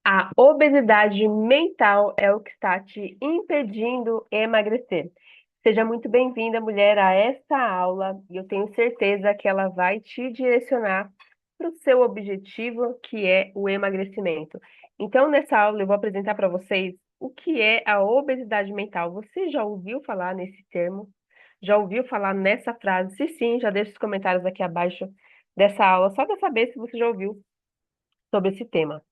A obesidade mental é o que está te impedindo emagrecer. Seja muito bem-vinda, mulher, a esta aula e eu tenho certeza que ela vai te direcionar para o seu objetivo, que é o emagrecimento. Então, nessa aula, eu vou apresentar para vocês o que é a obesidade mental. Você já ouviu falar nesse termo? Já ouviu falar nessa frase? Se sim, já deixa os comentários aqui abaixo dessa aula, só para saber se você já ouviu sobre esse tema.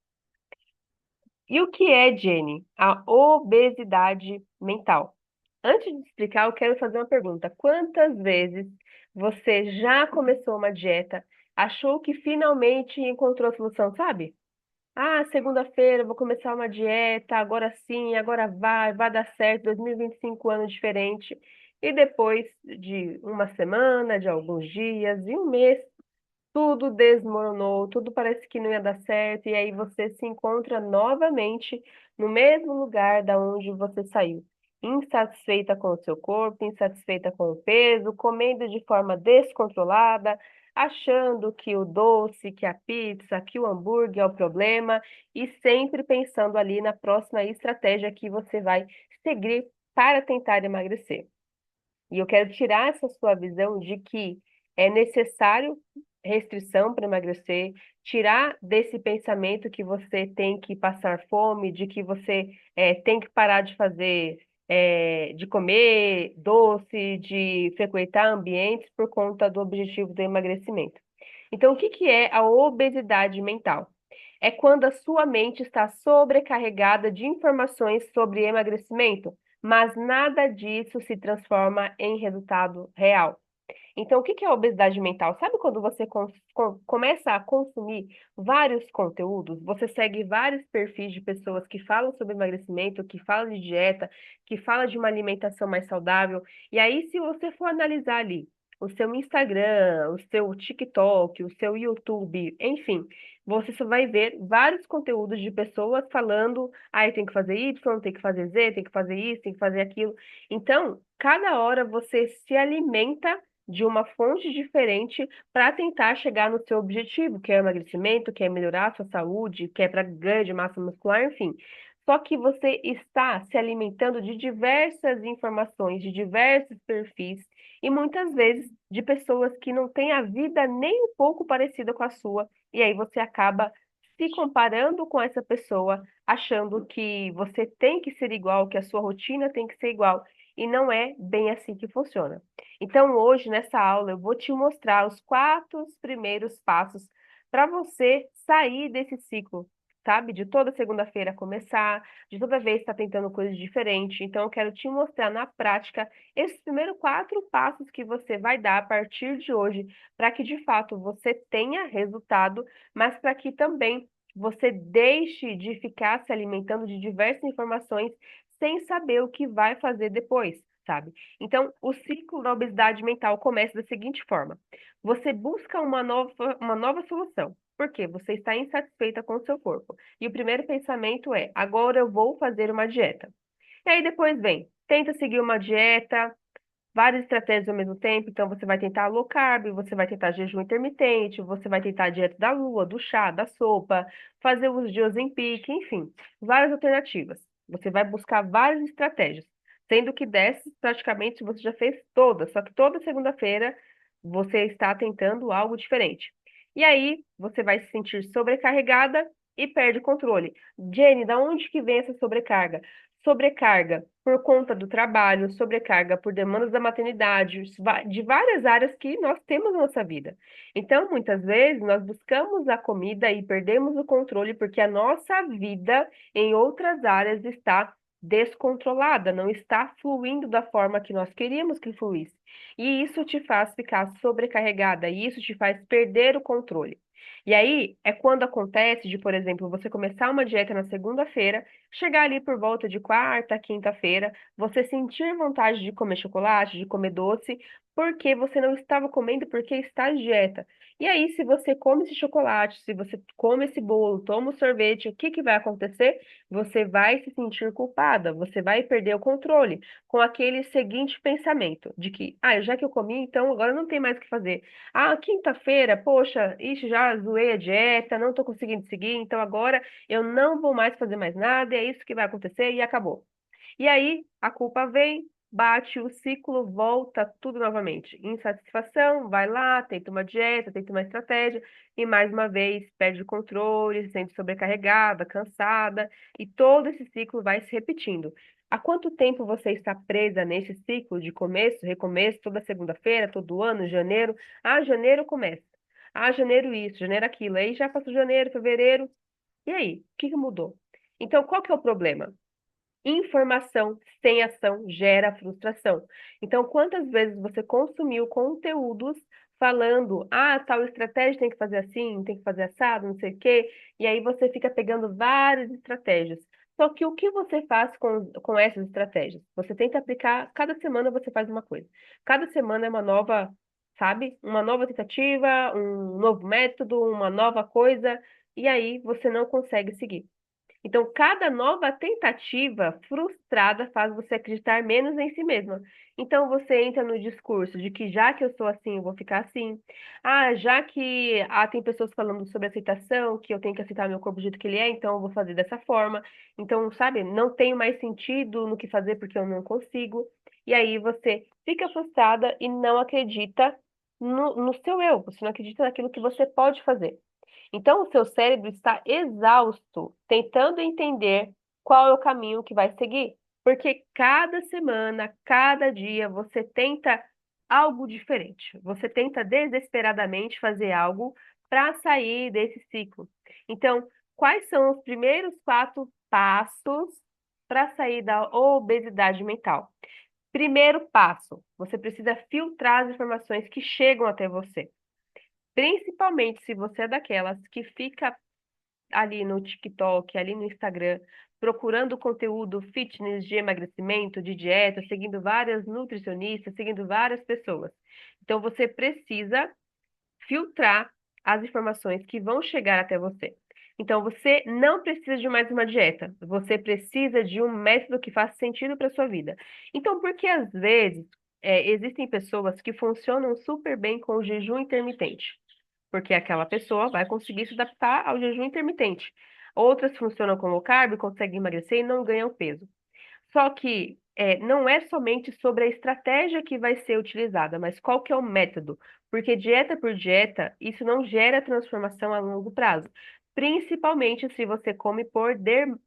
E o que é, Jenny, a obesidade mental? Antes de explicar, eu quero fazer uma pergunta. Quantas vezes você já começou uma dieta, achou que finalmente encontrou a solução, sabe? Ah, segunda-feira eu vou começar uma dieta, agora sim, agora vai dar certo, 2025 ano diferente. E depois de uma semana, de alguns dias, e um mês, tudo desmoronou, tudo parece que não ia dar certo, e aí você se encontra novamente no mesmo lugar da onde você saiu, insatisfeita com o seu corpo, insatisfeita com o peso, comendo de forma descontrolada, achando que o doce, que a pizza, que o hambúrguer é o problema, e sempre pensando ali na próxima estratégia que você vai seguir para tentar emagrecer. E eu quero tirar essa sua visão de que é necessário restrição para emagrecer, tirar desse pensamento que você tem que passar fome, de que você tem que parar de fazer, de comer doce, de frequentar ambientes por conta do objetivo do emagrecimento. Então, o que que é a obesidade mental? É quando a sua mente está sobrecarregada de informações sobre emagrecimento, mas nada disso se transforma em resultado real. Então, o que que é a obesidade mental? Sabe quando você começa a consumir vários conteúdos, você segue vários perfis de pessoas que falam sobre emagrecimento, que falam de dieta, que falam de uma alimentação mais saudável, e aí, se você for analisar ali o seu Instagram, o seu TikTok, o seu YouTube, enfim, você só vai ver vários conteúdos de pessoas falando, ah, tem que fazer Y, tem que fazer Z, tem que fazer isso, tem que fazer aquilo. Então, cada hora você se alimenta de uma fonte diferente para tentar chegar no seu objetivo, que é emagrecimento, que é melhorar a sua saúde, que é para ganho de massa muscular, enfim. Só que você está se alimentando de diversas informações, de diversos perfis, e muitas vezes de pessoas que não têm a vida nem um pouco parecida com a sua, e aí você acaba se comparando com essa pessoa, achando que você tem que ser igual, que a sua rotina tem que ser igual, e não é bem assim que funciona. Então, hoje, nessa aula, eu vou te mostrar os quatro primeiros passos para você sair desse ciclo, sabe? De toda segunda-feira começar, de toda vez estar tentando coisas diferentes. Então, eu quero te mostrar na prática esses primeiros quatro passos que você vai dar a partir de hoje, para que de fato você tenha resultado, mas para que também você deixe de ficar se alimentando de diversas informações sem saber o que vai fazer depois, sabe? Então, o ciclo da obesidade mental começa da seguinte forma: você busca uma nova solução. Por quê? Você está insatisfeita com o seu corpo. E o primeiro pensamento é: agora eu vou fazer uma dieta. E aí depois vem, tenta seguir uma dieta, várias estratégias ao mesmo tempo. Então, você vai tentar low carb, você vai tentar jejum intermitente, você vai tentar a dieta da lua, do chá, da sopa, fazer uso de Ozempic, enfim, várias alternativas. Você vai buscar várias estratégias, sendo que dessas, praticamente, você já fez todas, só que toda segunda-feira você está tentando algo diferente. E aí, você vai se sentir sobrecarregada e perde o controle. Jenny, da onde que vem essa sobrecarga? Sobrecarga por conta do trabalho, sobrecarga por demandas da maternidade, de várias áreas que nós temos na nossa vida. Então, muitas vezes, nós buscamos a comida e perdemos o controle porque a nossa vida em outras áreas está descontrolada, não está fluindo da forma que nós queríamos que fluísse. E isso te faz ficar sobrecarregada, e isso te faz perder o controle. E aí é quando acontece de, por exemplo, você começar uma dieta na segunda-feira, chegar ali por volta de quarta, quinta-feira, você sentir vontade de comer chocolate, de comer doce, porque você não estava comendo porque está de dieta. E aí, se você come esse chocolate, se você come esse bolo, toma o sorvete, o que que vai acontecer? Você vai se sentir culpada, você vai perder o controle com aquele seguinte pensamento de que, já que eu comi, então agora não tem mais o que fazer. Ah, quinta-feira, poxa, ixi, já zoei a dieta, não estou conseguindo seguir, então agora eu não vou mais fazer mais nada, é isso que vai acontecer e acabou. E aí a culpa vem, bate o ciclo, volta tudo novamente. Insatisfação, vai lá, tenta uma dieta, tenta uma estratégia e mais uma vez perde o controle, se sente sobrecarregada, cansada e todo esse ciclo vai se repetindo. Há quanto tempo você está presa nesse ciclo de começo, recomeço, toda segunda-feira, todo ano, janeiro? Ah, janeiro começa. Ah, janeiro isso, janeiro aquilo. Aí já passou janeiro, fevereiro. E aí? O que que mudou? Então, qual que é o problema? Informação sem ação gera frustração. Então, quantas vezes você consumiu conteúdos falando, tal estratégia tem que fazer assim, tem que fazer assado, não sei o quê, e aí você fica pegando várias estratégias. Só que o que você faz com essas estratégias? Você tenta aplicar, cada semana você faz uma coisa. Cada semana é uma nova, sabe? Uma nova tentativa, um novo método, uma nova coisa, e aí você não consegue seguir. Então, cada nova tentativa frustrada faz você acreditar menos em si mesma. Então, você entra no discurso de que já que eu sou assim, eu vou ficar assim. Ah, já que tem pessoas falando sobre aceitação, que eu tenho que aceitar meu corpo do jeito que ele é, então eu vou fazer dessa forma. Então, sabe, não tenho mais sentido no que fazer porque eu não consigo. E aí você fica frustrada e não acredita no seu eu, você não acredita naquilo que você pode fazer. Então, o seu cérebro está exausto, tentando entender qual é o caminho que vai seguir. Porque cada semana, cada dia, você tenta algo diferente. Você tenta desesperadamente fazer algo para sair desse ciclo. Então, quais são os primeiros 4 passos para sair da obesidade mental? Primeiro passo, você precisa filtrar as informações que chegam até você. Principalmente se você é daquelas que fica ali no TikTok, ali no Instagram, procurando conteúdo fitness de emagrecimento, de dieta, seguindo várias nutricionistas, seguindo várias pessoas. Então você precisa filtrar as informações que vão chegar até você. Então você não precisa de mais uma dieta, você precisa de um método que faça sentido para sua vida. Então, porque às vezes existem pessoas que funcionam super bem com o jejum intermitente porque aquela pessoa vai conseguir se adaptar ao jejum intermitente. Outras funcionam com low carb, conseguem emagrecer e não ganham peso. Só que não é somente sobre a estratégia que vai ser utilizada, mas qual que é o método. Porque dieta por dieta, isso não gera transformação a longo prazo. Principalmente se você come por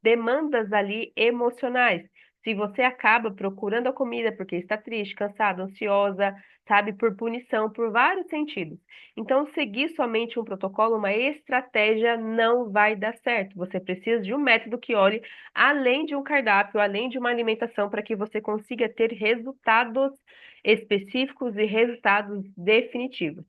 demandas ali emocionais. Se você acaba procurando a comida porque está triste, cansada, ansiosa, sabe, por punição, por vários sentidos. Então, seguir somente um protocolo, uma estratégia, não vai dar certo. Você precisa de um método que olhe além de um cardápio, além de uma alimentação, para que você consiga ter resultados específicos e resultados definitivos.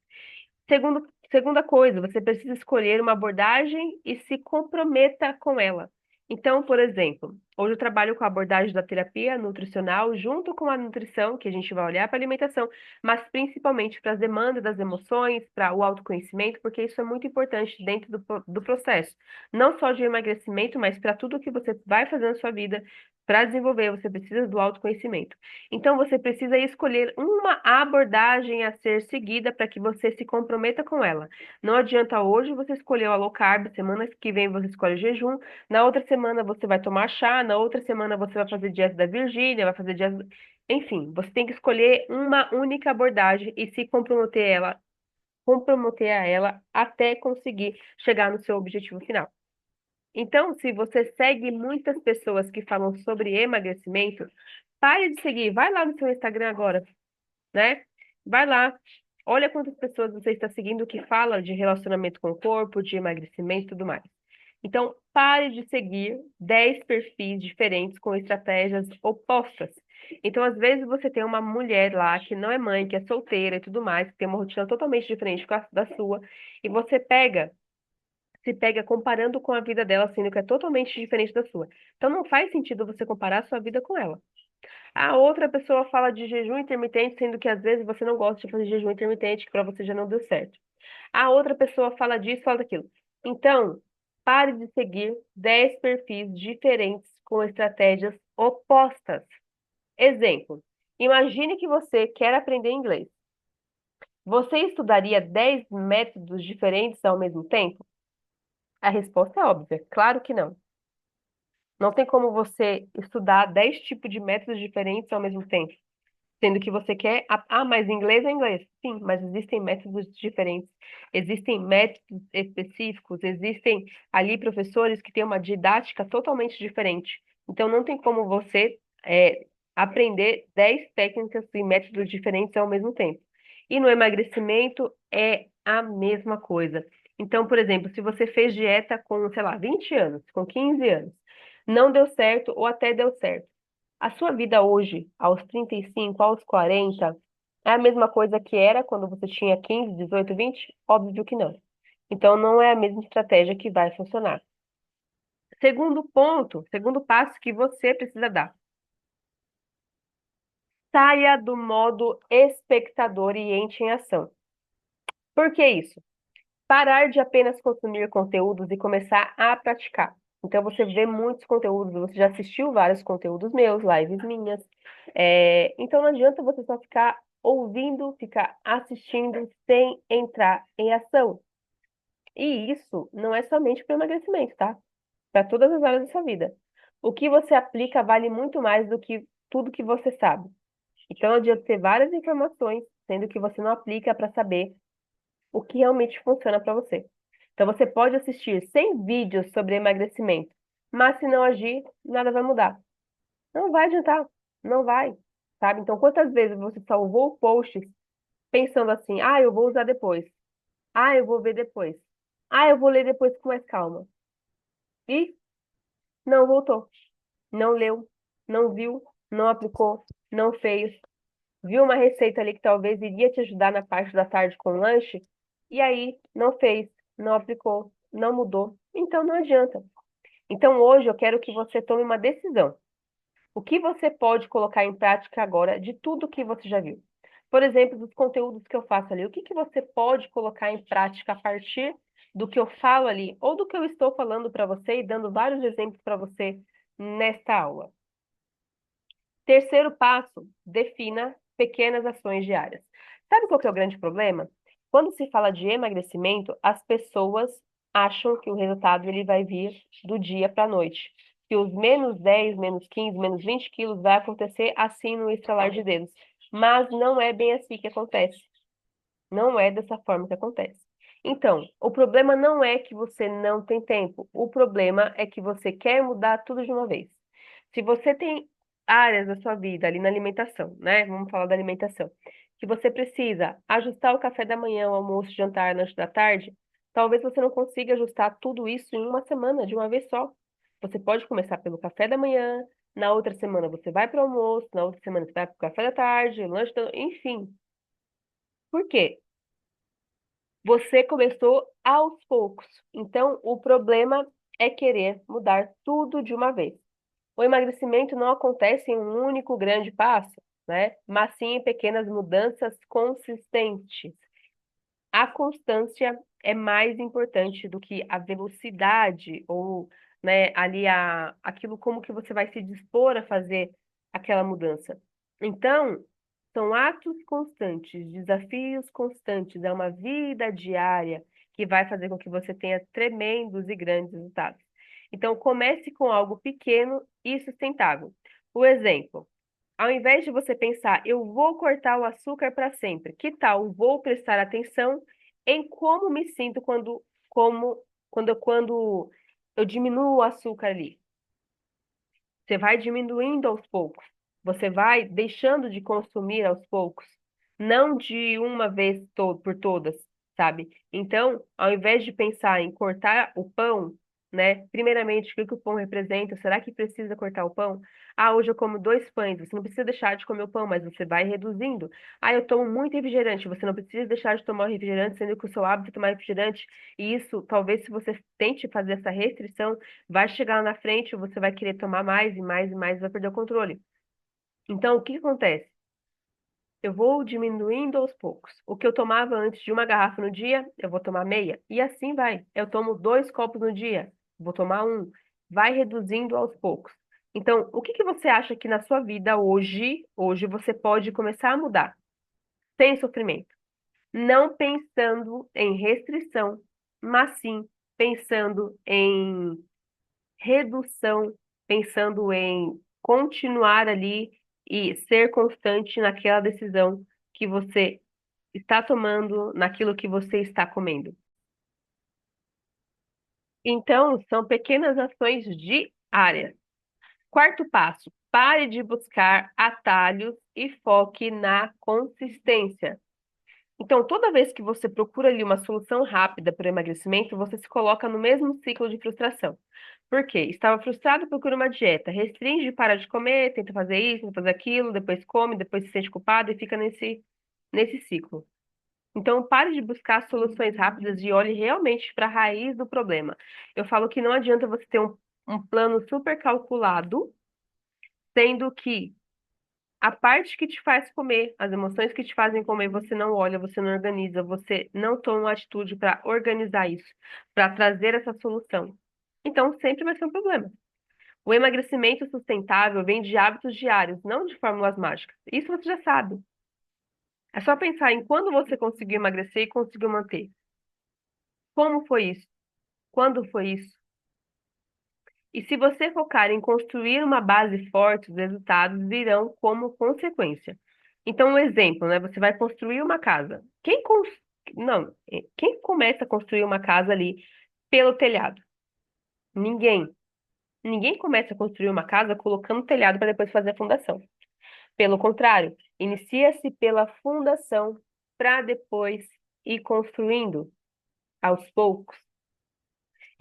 Segunda coisa, você precisa escolher uma abordagem e se comprometa com ela. Então, por exemplo, hoje eu trabalho com a abordagem da terapia nutricional junto com a nutrição, que a gente vai olhar para a alimentação, mas principalmente para as demandas das emoções, para o autoconhecimento, porque isso é muito importante dentro do processo. Não só de emagrecimento, mas para tudo que você vai fazer na sua vida, para desenvolver, você precisa do autoconhecimento. Então, você precisa escolher uma abordagem a ser seguida para que você se comprometa com ela. Não adianta hoje você escolher a low carb, semana que vem você escolhe o jejum, na outra semana você vai tomar chá, na outra semana você vai fazer dieta da Virgínia, vai fazer dieta. Enfim, você tem que escolher uma única abordagem e se comprometer a ela até conseguir chegar no seu objetivo final. Então, se você segue muitas pessoas que falam sobre emagrecimento, pare de seguir, vai lá no seu Instagram agora, né? Vai lá, olha quantas pessoas você está seguindo que fala de relacionamento com o corpo, de emagrecimento e tudo mais. Então, pare de seguir 10 perfis diferentes com estratégias opostas. Então, às vezes, você tem uma mulher lá que não é mãe, que é solteira e tudo mais, que tem uma rotina totalmente diferente da sua, e você se pega comparando com a vida dela, sendo que é totalmente diferente da sua. Então, não faz sentido você comparar a sua vida com ela. A outra pessoa fala de jejum intermitente, sendo que às vezes você não gosta de fazer jejum intermitente, que para você já não deu certo. A outra pessoa fala disso, fala daquilo. Então, pare de seguir 10 perfis diferentes com estratégias opostas. Exemplo: imagine que você quer aprender inglês. Você estudaria 10 métodos diferentes ao mesmo tempo? A resposta é óbvia, claro que não. Não tem como você estudar 10 tipos de métodos diferentes ao mesmo tempo. Sendo que você quer. Mas inglês é inglês. Sim, mas existem métodos diferentes. Existem métodos específicos. Existem ali professores que têm uma didática totalmente diferente. Então, não tem como você aprender 10 técnicas e métodos diferentes ao mesmo tempo. E no emagrecimento é a mesma coisa. Então, por exemplo, se você fez dieta com, sei lá, 20 anos, com 15 anos, não deu certo ou até deu certo. A sua vida hoje, aos 35, aos 40, é a mesma coisa que era quando você tinha 15, 18, 20? Óbvio que não. Então, não é a mesma estratégia que vai funcionar. Segundo ponto, segundo passo que você precisa dar. Saia do modo espectador e entre em ação. Por que isso? Parar de apenas consumir conteúdos e começar a praticar. Então, você vê muitos conteúdos, você já assistiu vários conteúdos meus, lives minhas. Então, não adianta você só ficar ouvindo, ficar assistindo sem entrar em ação. E isso não é somente para emagrecimento, tá? Para todas as áreas da sua vida. O que você aplica vale muito mais do que tudo que você sabe. Então, não adianta ter várias informações, sendo que você não aplica para saber o que realmente funciona para você. Então, você pode assistir 100 vídeos sobre emagrecimento, mas se não agir, nada vai mudar. Não vai adiantar, não vai, sabe? Então, quantas vezes você salvou posts pensando assim, ah, eu vou usar depois, ah, eu vou ver depois, ah, eu vou ler depois com mais calma. E não voltou, não leu, não viu, não aplicou, não fez. Viu uma receita ali que talvez iria te ajudar na parte da tarde com o lanche, e aí não fez, não aplicou, não mudou. Então não adianta. Então hoje eu quero que você tome uma decisão. O que você pode colocar em prática agora de tudo que você já viu? Por exemplo, dos conteúdos que eu faço ali, o que que você pode colocar em prática a partir do que eu falo ali, ou do que eu estou falando para você e dando vários exemplos para você nesta aula? Terceiro passo, defina pequenas ações diárias. Sabe qual que é o grande problema? Quando se fala de emagrecimento, as pessoas acham que o resultado ele vai vir do dia para a noite. Que os menos 10, menos 15, menos 20 quilos vai acontecer assim no estralar de dedos. Mas não é bem assim que acontece. Não é dessa forma que acontece. Então, o problema não é que você não tem tempo. O problema é que você quer mudar tudo de uma vez. Se você tem áreas da sua vida ali na alimentação, né? Vamos falar da alimentação. Que você precisa ajustar o café da manhã, o almoço, jantar, lanche da tarde, talvez você não consiga ajustar tudo isso em uma semana, de uma vez só. Você pode começar pelo café da manhã, na outra semana você vai para o almoço, na outra semana você vai para o café da tarde, lanche da... Enfim. Por quê? Você começou aos poucos. Então, o problema é querer mudar tudo de uma vez. O emagrecimento não acontece em um único grande passo, né? Mas sim em pequenas mudanças consistentes. A constância é mais importante do que a velocidade ou, né, ali aquilo como que você vai se dispor a fazer aquela mudança. Então, são atos constantes, desafios constantes, é uma vida diária que vai fazer com que você tenha tremendos e grandes resultados. Então, comece com algo pequeno e sustentável. O exemplo, ao invés de você pensar, eu vou cortar o açúcar para sempre, que tal vou prestar atenção em como me sinto quando eu diminuo o açúcar ali? Você vai diminuindo aos poucos. Você vai deixando de consumir aos poucos, não de uma vez por todas, sabe? Então, ao invés de pensar em cortar o pão, né? Primeiramente, o que que o pão representa? Será que precisa cortar o pão? Ah, hoje eu como 2 pães. Você não precisa deixar de comer o pão, mas você vai reduzindo. Ah, eu tomo muito refrigerante. Você não precisa deixar de tomar o refrigerante, sendo que o seu hábito é tomar refrigerante. E isso, talvez, se você tente fazer essa restrição, vai chegar lá na frente, você vai querer tomar mais e mais e mais, vai perder o controle. Então, o que acontece? Eu vou diminuindo aos poucos. O que eu tomava antes de uma garrafa no dia, eu vou tomar meia. E assim vai. Eu tomo 2 copos no dia, vou tomar um. Vai reduzindo aos poucos. Então, o que que você acha que na sua vida hoje você pode começar a mudar? Sem sofrimento. Não pensando em restrição, mas sim pensando em redução, pensando em continuar ali e ser constante naquela decisão que você está tomando, naquilo que você está comendo. Então, são pequenas ações diárias. Quarto passo: pare de buscar atalhos e foque na consistência. Então, toda vez que você procura ali uma solução rápida para o emagrecimento, você se coloca no mesmo ciclo de frustração. Por quê? Estava frustrado, procura uma dieta, restringe, para de comer, tenta fazer isso, tenta fazer aquilo, depois come, depois se sente culpado e fica nesse ciclo. Então, pare de buscar soluções rápidas e olhe realmente para a raiz do problema. Eu falo que não adianta você ter um plano super calculado, sendo que a parte que te faz comer, as emoções que te fazem comer, você não olha, você não organiza, você não toma uma atitude para organizar isso, para trazer essa solução. Então, sempre vai ser um problema. O emagrecimento sustentável vem de hábitos diários, não de fórmulas mágicas. Isso você já sabe. É só pensar em quando você conseguiu emagrecer e conseguiu manter. Como foi isso? Quando foi isso? E se você focar em construir uma base forte, os resultados virão como consequência. Então, um exemplo, né? Você vai construir uma casa. Não, quem começa a construir uma casa ali pelo telhado? Ninguém. Ninguém começa a construir uma casa colocando o telhado para depois fazer a fundação. Pelo contrário, inicia-se pela fundação para depois ir construindo aos poucos.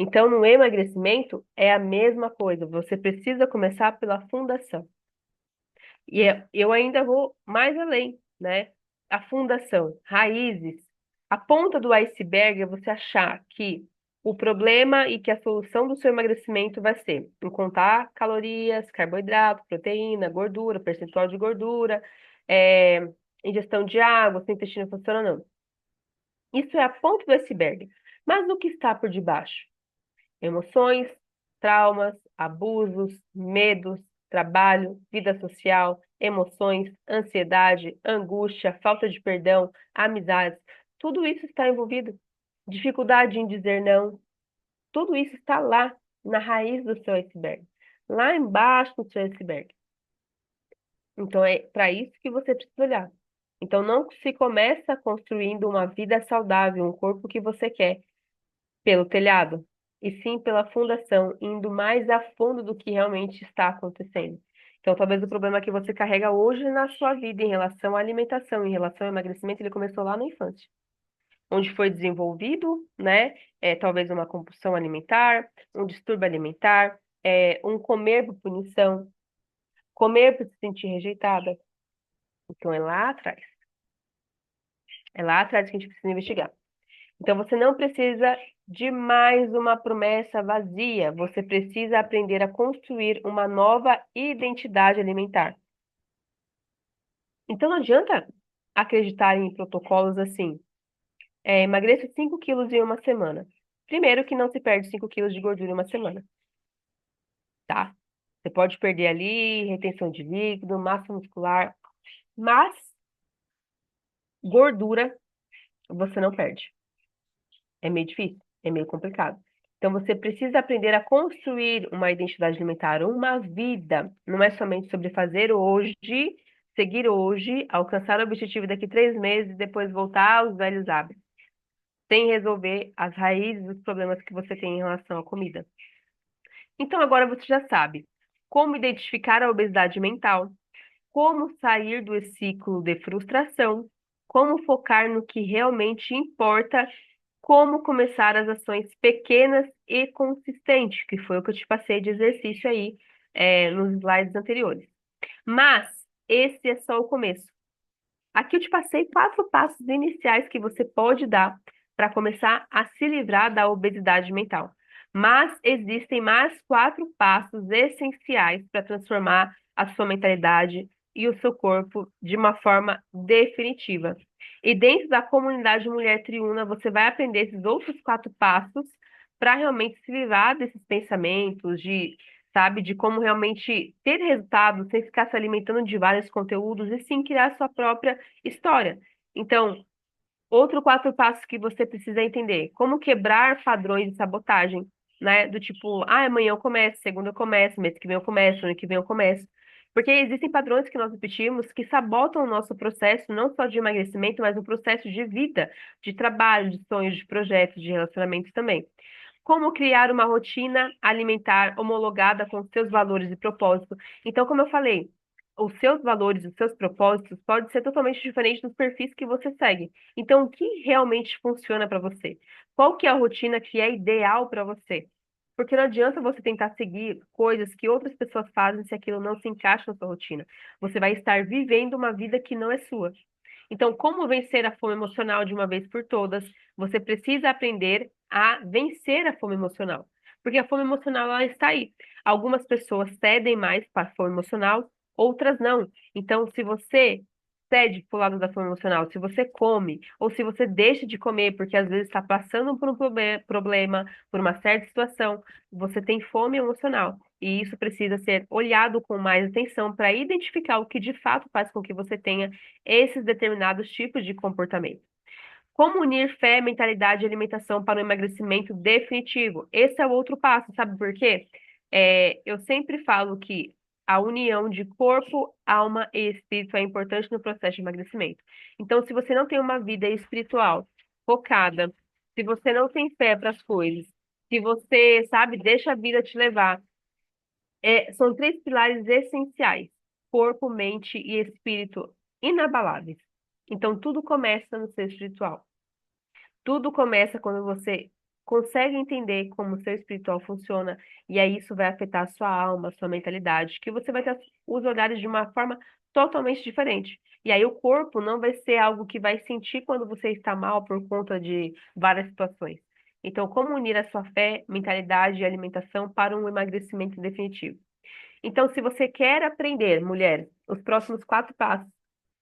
Então, no emagrecimento é a mesma coisa. Você precisa começar pela fundação. Eu ainda vou mais além, né? A fundação, raízes. A ponta do iceberg é você achar que o problema e que a solução do seu emagrecimento vai ser em contar calorias, carboidrato, proteína, gordura, percentual de gordura, é, ingestão de água, se o intestino funciona ou não. Isso é a ponta do iceberg. Mas o que está por debaixo? Emoções, traumas, abusos, medos, trabalho, vida social, emoções, ansiedade, angústia, falta de perdão, amizades, tudo isso está envolvido. Dificuldade em dizer não, tudo isso está lá na raiz do seu iceberg, lá embaixo do seu iceberg. Então é para isso que você precisa olhar. Então não se começa construindo uma vida saudável, um corpo que você quer pelo telhado, e sim pela fundação, indo mais a fundo do que realmente está acontecendo. Então, talvez o problema que você carrega hoje na sua vida em relação à alimentação, em relação ao emagrecimento, ele começou lá na infância, onde foi desenvolvido, né, talvez uma compulsão alimentar, um distúrbio alimentar, um comer por punição, comer por se sentir rejeitada. Então, é lá atrás. É lá atrás que a gente precisa investigar. Então, você não precisa de mais uma promessa vazia. Você precisa aprender a construir uma nova identidade alimentar. Então, não adianta acreditar em protocolos assim. Emagreça 5 quilos em uma semana. Primeiro, que não se perde 5 quilos de gordura em uma semana, tá? Você pode perder ali retenção de líquido, massa muscular, mas gordura você não perde. É meio difícil, é meio complicado. Então você precisa aprender a construir uma identidade alimentar, uma vida. Não é somente sobre fazer hoje, seguir hoje, alcançar o objetivo daqui 3 meses e depois voltar aos velhos hábitos, sem resolver as raízes dos problemas que você tem em relação à comida. Então agora você já sabe como identificar a obesidade mental, como sair do ciclo de frustração, como focar no que realmente importa, como começar as ações pequenas e consistentes, que foi o que eu te passei de exercício aí, nos slides anteriores. Mas esse é só o começo. Aqui eu te passei 4 passos iniciais que você pode dar para começar a se livrar da obesidade mental. Mas existem mais 4 passos essenciais para transformar a sua mentalidade e o seu corpo de uma forma definitiva. E dentro da comunidade Mulher Triuna, você vai aprender esses outros 4 passos para realmente se livrar desses pensamentos, sabe, de como realmente ter resultados sem ficar se alimentando de vários conteúdos e sim criar sua própria história. Então, outro 4 passos que você precisa entender: como quebrar padrões de sabotagem, né? Do tipo, amanhã eu começo, segunda eu começo, mês que vem eu começo, ano que vem eu começo. Porque existem padrões que nós repetimos que sabotam o nosso processo, não só de emagrecimento, mas o processo de vida, de trabalho, de sonhos, de projetos, de relacionamentos também. Como criar uma rotina alimentar homologada com seus valores e propósito. Então, como eu falei, os seus valores, os seus propósitos podem ser totalmente diferentes dos perfis que você segue. Então, o que realmente funciona para você? Qual que é a rotina que é ideal para você? Porque não adianta você tentar seguir coisas que outras pessoas fazem se aquilo não se encaixa na sua rotina. Você vai estar vivendo uma vida que não é sua. Então, como vencer a fome emocional de uma vez por todas? Você precisa aprender a vencer a fome emocional. Porque a fome emocional, ela está aí. Algumas pessoas cedem mais para a fome emocional, outras não. Então, se você cede para o lado da fome emocional, se você come, ou se você deixa de comer porque às vezes está passando por um problema, por uma certa situação, você tem fome emocional. E isso precisa ser olhado com mais atenção para identificar o que de fato faz com que você tenha esses determinados tipos de comportamento. Como unir fé, mentalidade e alimentação para um emagrecimento definitivo? Esse é o outro passo, sabe por quê? Eu sempre falo que a união de corpo, alma e espírito é importante no processo de emagrecimento. Então, se você não tem uma vida espiritual focada, se você não tem fé para as coisas, se você, sabe, deixa a vida te levar, são 3 pilares essenciais: corpo, mente e espírito inabaláveis. Então, tudo começa no ser espiritual. Tudo começa quando você consegue entender como o seu espiritual funciona, e aí isso vai afetar a sua alma, a sua mentalidade, que você vai ter os olhares de uma forma totalmente diferente. E aí o corpo não vai ser algo que vai sentir quando você está mal por conta de várias situações. Então, como unir a sua fé, mentalidade e alimentação para um emagrecimento definitivo? Então, se você quer aprender, mulher, os próximos 4 passos,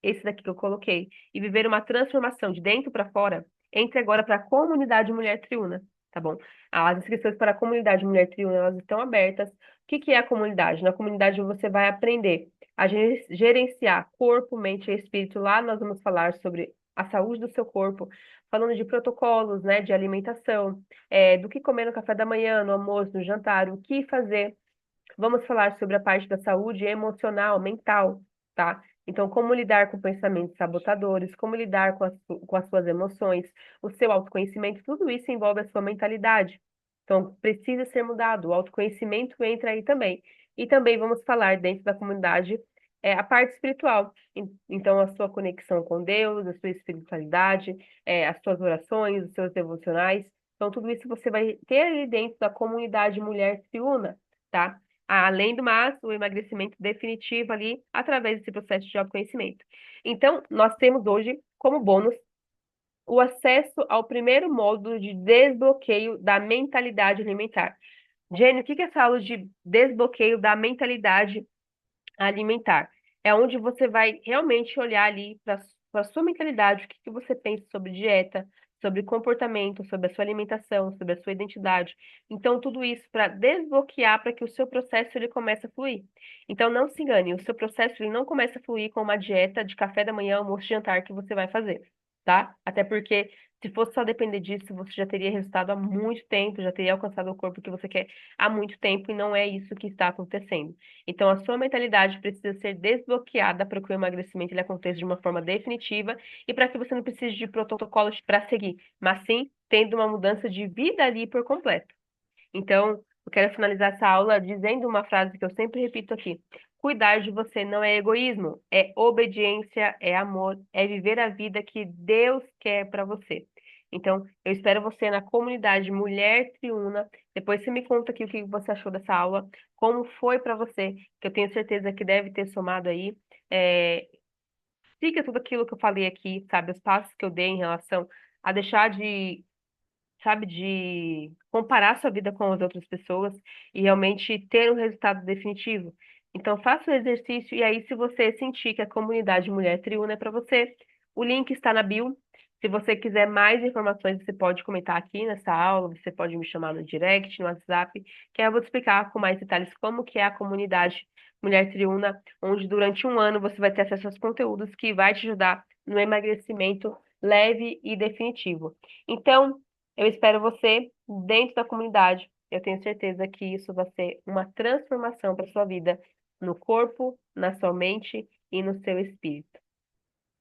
esse daqui que eu coloquei, e viver uma transformação de dentro para fora, entre agora para a comunidade Mulher Triuna, tá bom? As inscrições para a comunidade Mulher Triuna, elas estão abertas. O que que é a comunidade? Na comunidade você vai aprender a gerenciar corpo, mente e espírito. Lá nós vamos falar sobre a saúde do seu corpo, falando de protocolos, né, de alimentação, do que comer no café da manhã, no almoço, no jantar, o que fazer. Vamos falar sobre a parte da saúde emocional, mental, tá? Então, como lidar com pensamentos sabotadores, como lidar com as suas emoções, o seu autoconhecimento, tudo isso envolve a sua mentalidade. Então, precisa ser mudado. O autoconhecimento entra aí também. E também vamos falar dentro da comunidade a parte espiritual. Então, a sua conexão com Deus, a sua espiritualidade, as suas orações, os seus devocionais. Então, tudo isso você vai ter ali dentro da comunidade Mulher Triuna, tá? Além do mais, o emagrecimento definitivo ali através desse processo de autoconhecimento. Então, nós temos hoje, como bônus, o acesso ao primeiro módulo de desbloqueio da mentalidade alimentar. Jenny, o que é essa aula de desbloqueio da mentalidade alimentar? É onde você vai realmente olhar ali para a sua mentalidade, o que que você pensa sobre dieta, sobre comportamento, sobre a sua alimentação, sobre a sua identidade. Então, tudo isso para desbloquear para que o seu processo ele comece a fluir. Então, não se engane, o seu processo ele não começa a fluir com uma dieta de café da manhã, almoço e jantar que você vai fazer, tá? Até porque se fosse só depender disso, você já teria resultado há muito tempo, já teria alcançado o corpo que você quer há muito tempo, e não é isso que está acontecendo. Então, a sua mentalidade precisa ser desbloqueada para que o emagrecimento ele aconteça de uma forma definitiva e para que você não precise de protocolos para seguir, mas sim tendo uma mudança de vida ali por completo. Então, eu quero finalizar essa aula dizendo uma frase que eu sempre repito aqui: cuidar de você não é egoísmo, é obediência, é amor, é viver a vida que Deus quer para você. Então, eu espero você na comunidade Mulher Triuna. Depois você me conta aqui o que você achou dessa aula, como foi para você, que eu tenho certeza que deve ter somado aí. É, Siga tudo aquilo que eu falei aqui, sabe, os passos que eu dei em relação a deixar de, sabe, de comparar sua vida com as outras pessoas e realmente ter um resultado definitivo. Então, faça o exercício e aí, se você sentir que a comunidade Mulher Triuna é para você, o link está na bio. Se você quiser mais informações, você pode comentar aqui nessa aula, você pode me chamar no direct, no WhatsApp, que aí eu vou te explicar com mais detalhes como que é a comunidade Mulher Triuna, onde durante um ano você vai ter acesso aos conteúdos que vai te ajudar no emagrecimento leve e definitivo. Então, eu espero você dentro da comunidade. Eu tenho certeza que isso vai ser uma transformação para sua vida no corpo, na sua mente e no seu espírito.